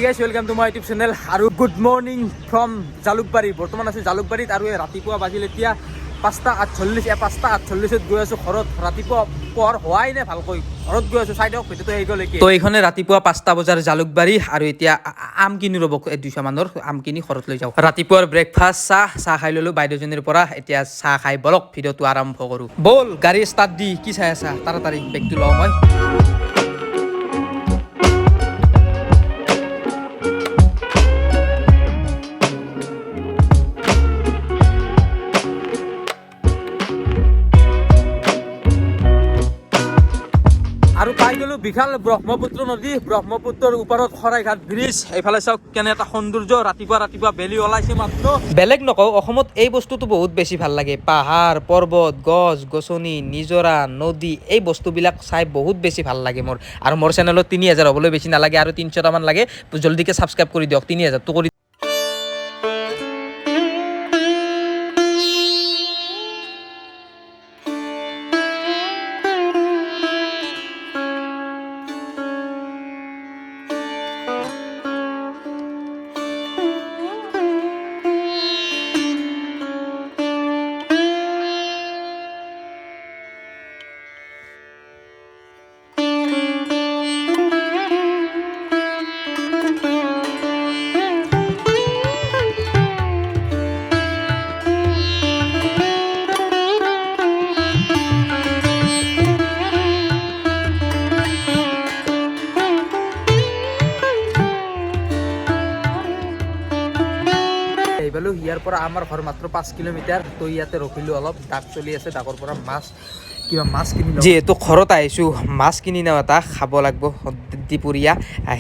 guys, welcome to my YouTube channel আৰু good morning from Jalukbari বৰ্তমান আছে জালুকবাৰীত আৰু ৰাতিপুৱা বাজিল এতিয়া 5:48 গৈ আছো ঘৰত ৰাতিপুৱা পৰ হোৱাই নাই ভালকৈ ঘৰত গৈ আছো সাইডক ভিতৰতে হৈ গ'ল তো এইখনে ৰাতিপুৱা 5টা বজাৰ জালুকবাৰী আৰু এতিয়া আম কিনি ৰব 200 মানৰ আম কিনি ঘৰত লৈ যাও ৰাতিপুৱাৰ ব্ৰেকফাষ্ট চাহ খাই ললো বাইদেউজনীৰ পৰা এতিয়া চাহ খাই বলক ভিডিওটো আৰম্ভ কৰো বল গাড়ী ষ্টাৰ্ট দি কি চাই আছা তাড়াতাড়ি বেগটো লও মই আৰু পাই গলো বিশাল ব্ৰহ্মপুত্ৰ নদী ব্ৰহ্মপুত্ৰৰ ওপৰত খৰাইঘাট ব্ৰিজ এইফালে চাওক কেনে এটা সৌন্দৰ্য ৰাতিপুৱা বেলি ওলাইছে মাত্ৰ বেলেগ নকওঁ অসমত এই বস্তুটো বহুত বেছি ভাল লাগে পাহাৰ পৰ্বত গছ গছনি নিজৰা নদী এই বস্তুবিলাক চাই বহুত বেছি ভাল লাগে মোৰ আৰু মোৰ চেনেলত 3000 হ'বলৈ বেছি নালাগে আৰু 300 টা মান লাগে জলদিকে সাবস্ক্ৰাইব কৰি দিয়ক 3000 টো কৰি এইবালো ইয়াৰ পৰা আমাৰ ঘৰ মাত্ৰ 5 কিলোমিটাৰ তো ইয়াতে ৰখিলো অলপ ডাক চলি আছে ডাকৰ পৰা মাছ কিবা মাছ কিনি লওঁ যেহেতু ঘৰত আহিছো মাছ কিনি নাও এটা খাব লাগিব দুপৰীয়া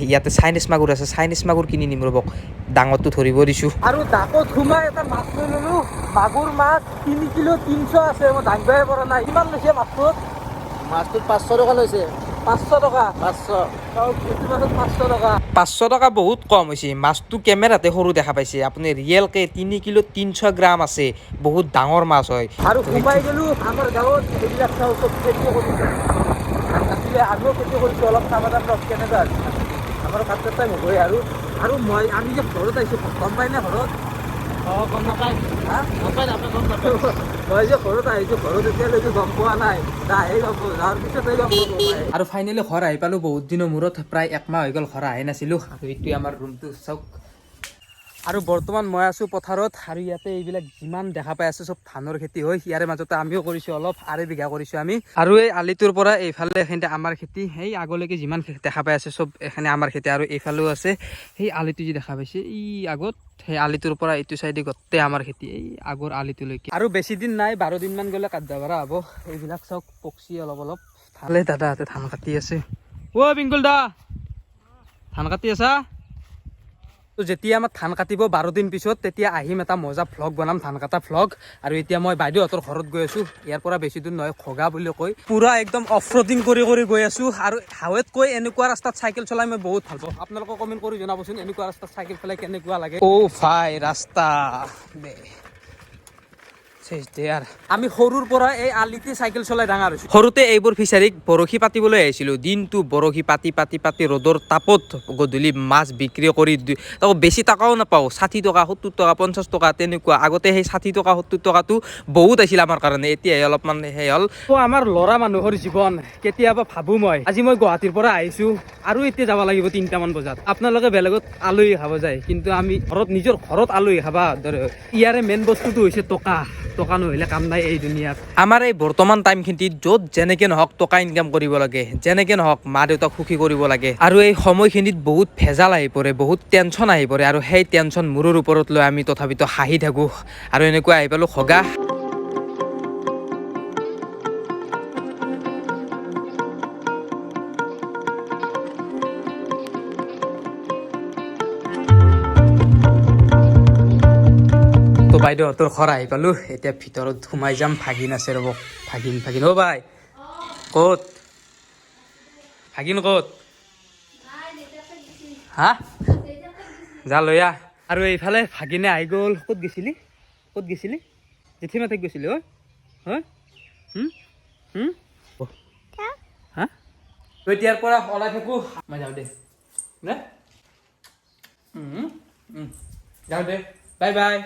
ইয়াতে চাইনিজ মাগুৰ আছে চাইনিজ মাগুৰ কিনি নিম ৰবক ডাঙৰটো ধৰিব দিছো আৰু ডাকত সোমাই এটা মাছ লৈ ললো মাগুৰ মাছ 3 কিলো 300 আছে মই দাঙিবই পৰা নাই কিমান লৈছে মাছটোত 500 টকা লৈছে 500 টকা 500 টকা বহুত কম হৈছে মাছটো কেমেৰাতে সৰু দেখা পাইছে আপুনি ৰিয়েলকে 3 কিলো 300 গ্ৰাম আছে বহুত ডাঙৰ মাছ হয় আৰু সোমাই গেলো আমাৰ গাঁৱত এইবিলাক চাও চব খেতি কৰিছে আসলে আমিও খেতি কৰিছো অলপ সামাধান ৰখ কেনেকুৱা আমাৰ কাটতে টাইম হৈ আৰু মই আমি যে ঘৰত আহিছো গম পাই না ঘৰত গম নাপায় মই যে ঘৰত আহিছো ঘৰত এতিয়ালৈকে গম পোৱা নাই আৰু ফাইনেলি ঘৰ আহি পালো বহুত দিনৰ মূৰত প্ৰায় 1 মাহ হৈ গ'ল ঘৰ আহি নাছিলো আৰু এইটোৱে আমাৰ ৰুমটো চাওক আৰু বৰ্তমান মই আছো পথাৰত আৰু ইয়াতে এইবিলাক যিমান দেখা পাই আছো চব ধানৰ খেতি হয় ইয়াৰে মাজতে আমিও কৰিছো অলপ আৰে বিঘা কৰিছো আমি আৰু এই আলিটোৰ পৰা এইফালে এখানে আমাৰ খেতি সেই আগলৈকে যিমান দেখা পাই আছে চব এখানে আমাৰ খেতি আৰু এইফালেও আছে সেই আলিটো যি দেখা পাইছে ই আগত সেই আলিটোৰ পৰা এইটো চাইডে গতে আমাৰ খেতি এই আগৰ আলিটোলৈকে আৰু বেছি দিন নাই 12 দিন মান গলে কাটবা পাৰা হ'ব এইবিলাক চব পকছি অলপ ভালে দাদাহঁতে ধান কাটি আছে ও বিংকুল দা ধান কাটি আছা তো যেতিয়া আমাৰ ধান কাটিব 12 দিন পিছত তেতিয়া আহিম এটা মজা ভ্লগ বনাম ধান কাটা ভ্লগ আৰু এতিয়া মই বাইদেউহঁতৰ ঘৰত গৈ আছো ইয়াৰ পৰা বেছি দূৰ নহয় খগা বুলি কয় পুৰা একদম অফ ৰডিং কৰি গৈ আছো আৰু হাৱেত কৈ এনেকুৱা ৰাস্তাত চাইকেল চলাই মই বহুত ভাল পাওঁ আপোনালোকে কমেন্ট কৰি জনাবচোন এনেকুৱা ৰাস্তাত চাইকেল চলাই কেনেকুৱা লাগে ও ভাই ৰাস্তা আমি সৰুৰ পৰা এই আলিতে চাইকেল চলাই ডাঙৰ হৈছো সৰুতে এইবোৰ ফিচাৰীক বৰশী পাতিবলৈ আহিছিলো দিনটো বৰশী পাতি ৰ'দৰ তাপত গধূলি মাছ বিক্ৰী কৰি তাকো বেছি টকাও নাপাওঁ 60 টকা 70 টকা 50 টকা তেনেকুৱা আগতে সেই 60 টকা 70 টকাটো বহুত আছিল আমাৰ কাৰণে এতিয়াহে অলপমান সেই হ'ল তো আমাৰ ল'ৰা মানুহৰ জীৱন কেতিয়াবা ভাবো মই আজি মই গুৱাহাটীৰ পৰা আহিছো আৰু এতিয়া যাব লাগিব 3টা মান বজাত আপোনালোকে বেলেগত আলহী খাব যায় কিন্তু আমি নিজৰ ঘৰত আলহী খাবা ইয়াৰে মেইন বস্তুটো হৈছে টকা নহলে কাম নাই এই দুনিয়াত আমাৰ এই বৰ্তমান টাইমখিনিত য'ত যেনেকে নহওক টকা ইনকাম কৰিব লাগে যেনেকে নহওক মা দেউতাক সুখী কৰিব লাগে আৰু এই সময়খিনিত বহুত ভেজাল আহি পৰে বহুত টেনচন আহি পৰে আৰু সেই টেনচন মূৰৰ ওপৰত লৈ আমি তথাপিতো হাঁহি থাকো আৰু এনেকুৱা আহি পালো খগা তো বাইদেউহঁতৰ ঘৰ আহি পালো এতিয়া ভিতৰত সোমাই যাম ভাগিন আছে ৰ'ব ভাগিন অ ভাই ক'ত ভাগিন ক'ত হা যা লৈ আহ আৰু এইফালে ভাগিনে আহি গ'ল ক'ত গৈছিলি জেঠীমাতে গৈছিলি অ হা তই এতিয়াৰ পৰা ওলাই থাকো মই যাওঁ দে যাওঁ দে বাই বাই